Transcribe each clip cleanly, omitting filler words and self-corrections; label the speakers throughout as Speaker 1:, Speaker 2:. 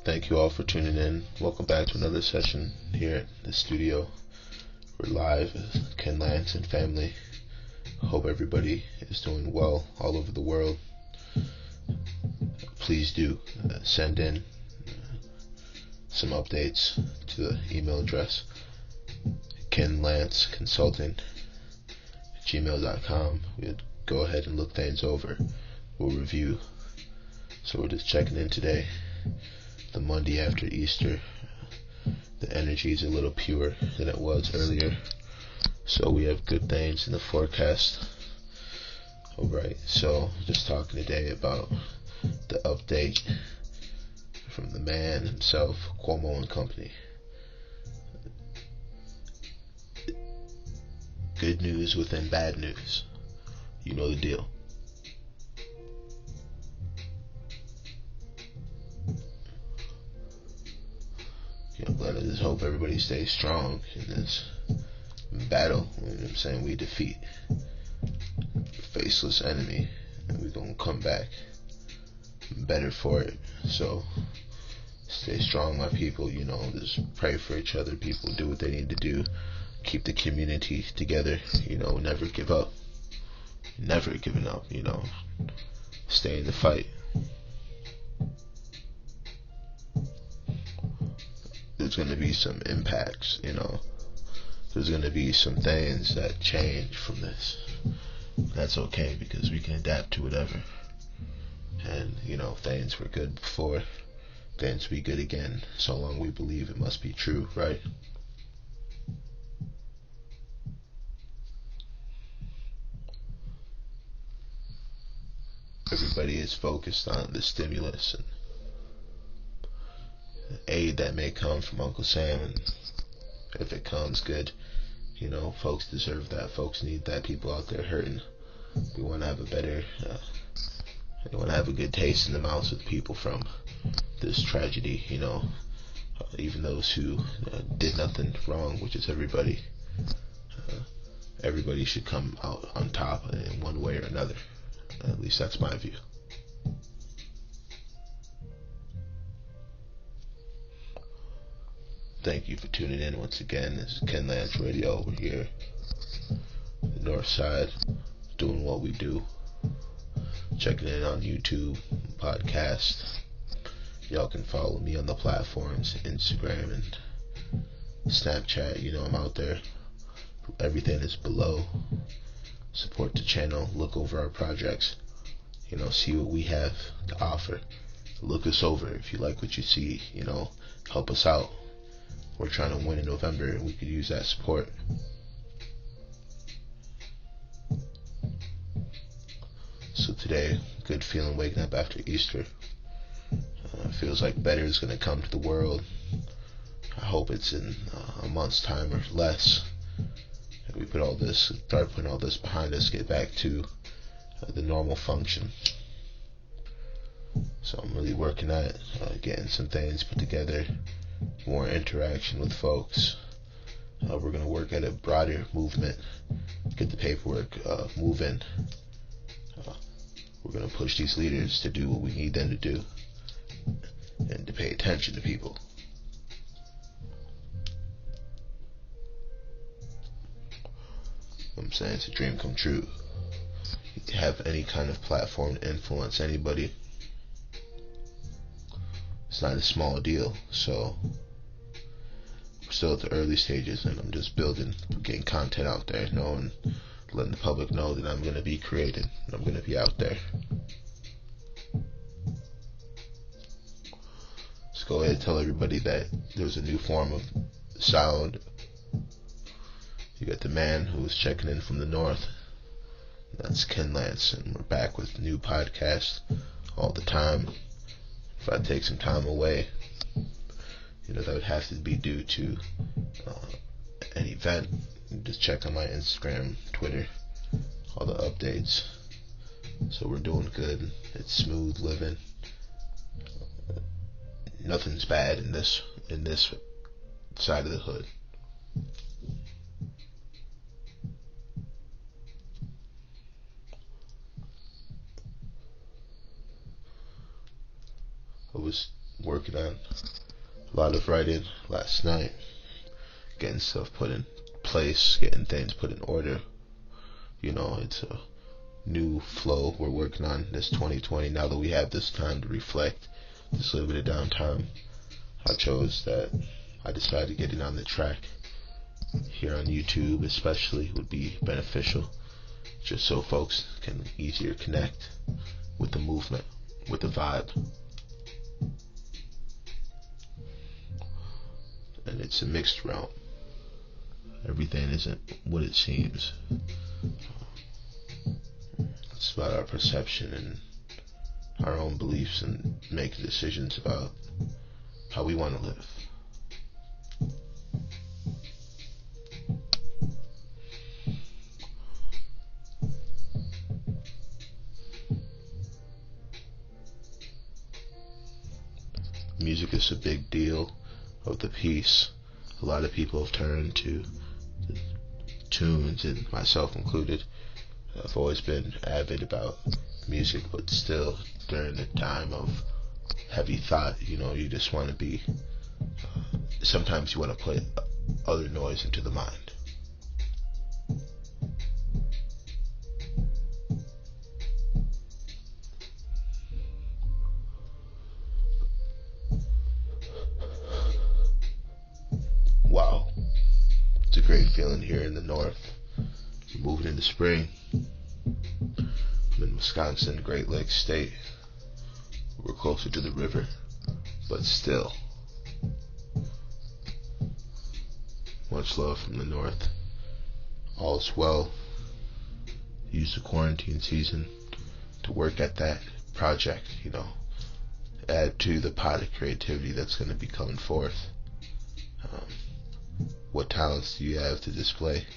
Speaker 1: Thank you all for tuning in. Welcome back to another session here at the studio. We're live with KinLance and family. Hope everybody is doing well all over the world. Please do send in some updates to the email address KinLanceConsulting@gmail.com. We'll go ahead and look things over. We'll review. So we're just checking in today, the Monday after Easter. The energy is a little purer than it was earlier, so we have good things in the forecast. Alright, so just talking today about the update from the man himself, Cuomo and company. Good news within bad news. You know the deal. But I just hope everybody stays strong in this battle. You know what I'm saying? We defeat the faceless enemy, and we're gonna come back better for it. So stay strong, my people. Just pray for each other. People do what they need to do. Keep the community together. Never give up. Never giving up. Stay in the fight. There's going to be some impacts, there's going to be some things that change from this. That's okay, because we can adapt to whatever. And things were good before, things will be good again, so long we believe it must be true, right? Everybody is focused on the stimulus and aid that may come from Uncle Sam, and if it comes, good. Folks deserve that. Folks need that. People out there hurting. We want to have a better, we want to have a good taste in the mouths of the people from this tragedy. Even those who did nothing wrong, which is everybody. Everybody should come out on top in one way or another. At least that's my view. Thank you for tuning in once again. This is KinLance Radio over here, the North Side, doing what we do. Checking in on YouTube, podcast. Y'all can follow me on the platforms, Instagram and Snapchat. I'm out there. Everything is below. Support the channel. Look over our projects. See what we have to offer. Look us over. If you like what you see, help us out. We're trying to win in November, and we could use that support. So today, good feeling waking up after Easter. Feels like better is going to come to the world. I hope it's in a month's time or less. And we start putting all this behind us, get back to the normal function. So I'm really working at getting some things put together. More interaction with folks. We're going to work at a broader movement, get the paperwork moving. We're going to push these leaders to do what we need them to do, and to pay attention to people. I'm saying it's a dream come true. You have any kind of platform to influence anybody. It's not a small deal, so we're still at the early stages, and I'm just getting content out there, letting the public know that I'm going to be creating, and I'm going to be out there. Let's go ahead and tell everybody that there's a new form of sound. You got the man who was checking in from the north. That's KinLance, and we're back with new podcasts all the time. If I take some time away, that would have to be due to an event. Just check on my Instagram, Twitter, all the updates. So we're doing good. It's smooth living. Nothing's bad in this side of the hood. I was working on a lot of writing last night, getting stuff put in place, getting things put in order. It's a new flow we're working on this 2020. Now that we have this time to reflect, this little bit of downtime, I decided getting on the track here on YouTube especially would be beneficial, just so folks can easier connect with the movement, with the vibe. And it's a mixed realm. Everything isn't what it seems. It's about our perception and our own beliefs and making decisions about how we want to live. Music is a big deal of the piece. A lot of people have turned to the tunes, and myself included. I've always been avid about music, but still, during the time of heavy thought, you just want to be, sometimes you want to put other noise into the mind. Wow, it's a great feeling here in the north. We're moving into spring. I'm in Wisconsin, Great Lakes State. We're closer to the river, but still, much love from the north. All's well. Use the quarantine season to work at that project, add to the pot of creativity that's going to be coming forth. What talents do you have to display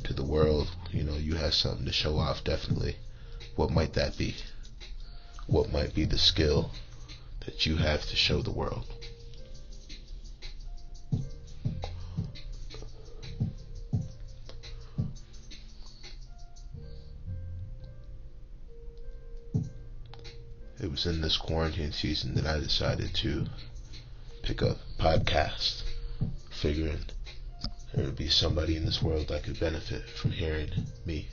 Speaker 1: to the world? You have something to show off, definitely. What might that be? What might be the skill that you have to show the world? It was in this quarantine season that I decided to pick up podcast, figuring there would be somebody in this world that could benefit from hearing me.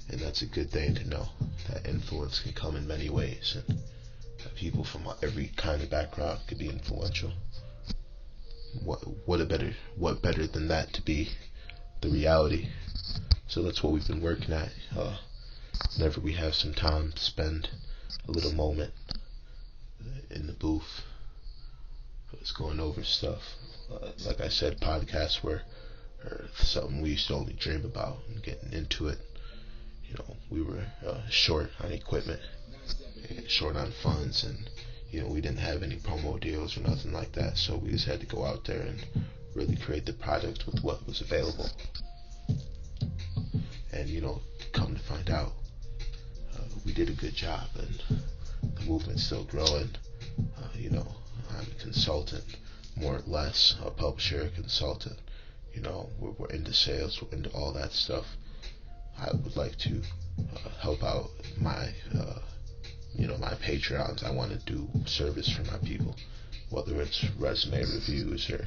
Speaker 1: And that's a good thing to know. That influence can come in many ways, and that people from every kind of background could be influential. What better than that to be the reality? So that's what we've been working at. Whenever we have some time to spend a little moment in the booth, just going over stuff. Like I said, podcasts were something we used to only dream about, and getting into it. We were short on equipment, short on funds, and we didn't have any promo deals or nothing like that. So we just had to go out there and really create the product with what was available. And come to find out, we did a good job, and the movement's still growing. I'm a consultant, more or less, a publisher, a consultant. We're into sales, we're into all that stuff. I would like to help out my Patreons. I want to do service for my people, whether it's resume reviews or,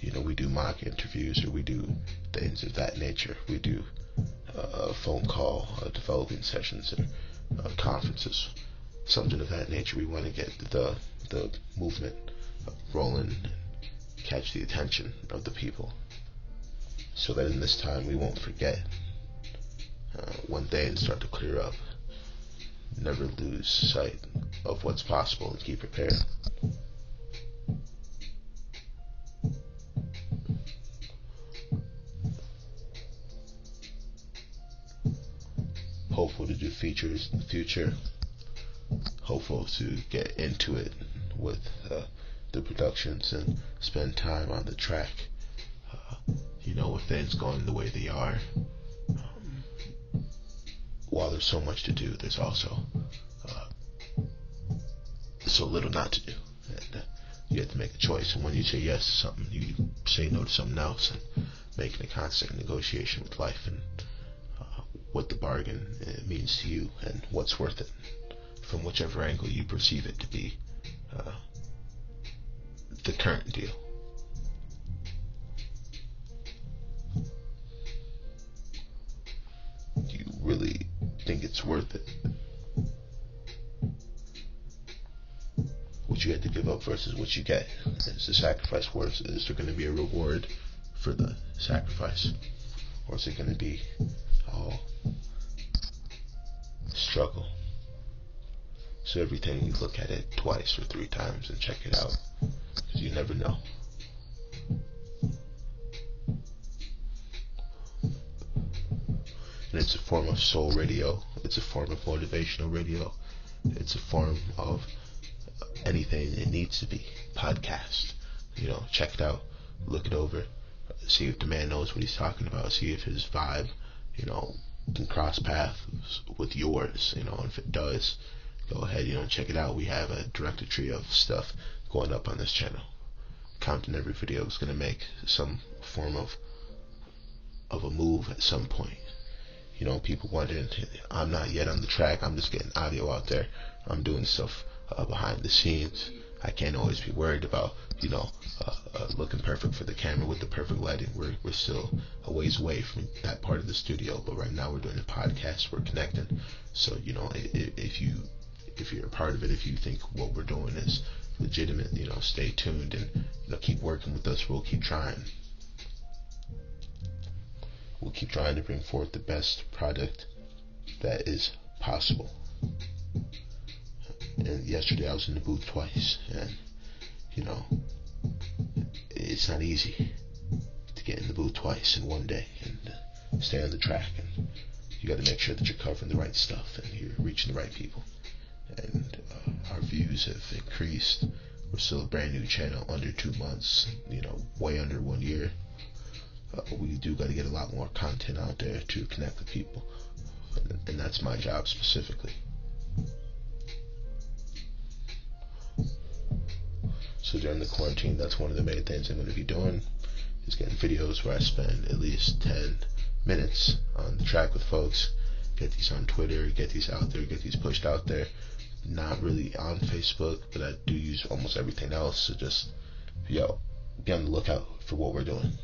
Speaker 1: we do mock interviews, or we do things of that nature. We do phone call developing sessions, or conferences, something of that nature. We want to get the movement rolling, and catch the attention of the people, so that in this time we won't forget. When things start to clear up, never lose sight of what's possible and keep prepared. Hopeful to do features in the future. Hopeful to get into it with the productions and spend time on the track. With things going the way they are, while there's so much to do, there's also so little not to do, and you have to make a choice. And when you say yes to something, you say no to something else, and making a constant negotiation with life, and what the bargain means to you, and what's worth it from whichever angle you perceive it to be. current deal. Do you really think it's worth it? What you had to give up versus what you get. Is the sacrifice worth it? Is there going to be a reward for the sacrifice? Or is it going to be all struggle? So everything, you look at it twice or 3 times and check it out, because you never know. And it's a form of soul radio. It's a form of motivational radio. It's a form of anything it needs to be. Podcast. Check it out. Look it over. See if the man knows what he's talking about. See if his vibe, can cross paths with yours. And if it does, go ahead, check it out. We have a directory of stuff going up on this channel. Counting every video is going to make some form of a move at some point. People wondering, I'm not yet on the track. I'm just getting audio out there. I'm doing stuff behind the scenes. I can't always be worried about, looking perfect for the camera with the perfect lighting. We're still a ways away from that part of the studio, but right now we're doing a podcast. We're connecting. So, if you're a part of it, if you think what we're doing is legitimate, stay tuned and keep working with us. We'll keep trying. We'll keep trying to bring forth the best product that is possible. And yesterday I was in the booth twice, and it's not easy to get in the booth twice in one day and stay on the track. And you got to make sure that you're covering the right stuff and you're reaching the right people. And our views have increased. We're still a brand new channel, under 2 months, way under 1 year. We do got to get a lot more content out there to connect with people, and that's my job specifically. So during the quarantine, that's one of the main things I'm going to be doing, is getting videos where I spend at least 10 minutes on the track with folks, get these on Twitter, get these out there, get these pushed out there. Not really on Facebook, but I do use almost everything else, so just be on the lookout for what we're doing.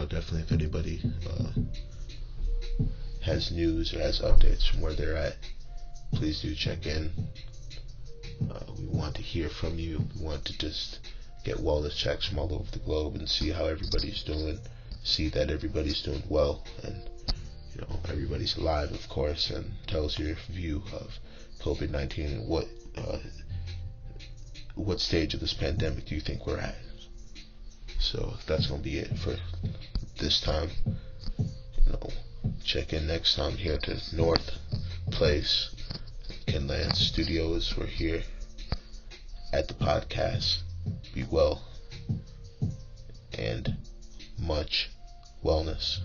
Speaker 1: Definitely, if anybody has news or has updates from where they're at, please do check in. We want to hear from you. We want to just get wellness checks from all over the globe and see how everybody's doing, see that everybody's doing well, and everybody's alive, of course, and tell us your view of COVID-19 and what stage of this pandemic do you think we're at. So that's going to be it for this time. Check in next time here to North Place, KinLance Studios. We're here at the podcast. Be well and much wellness.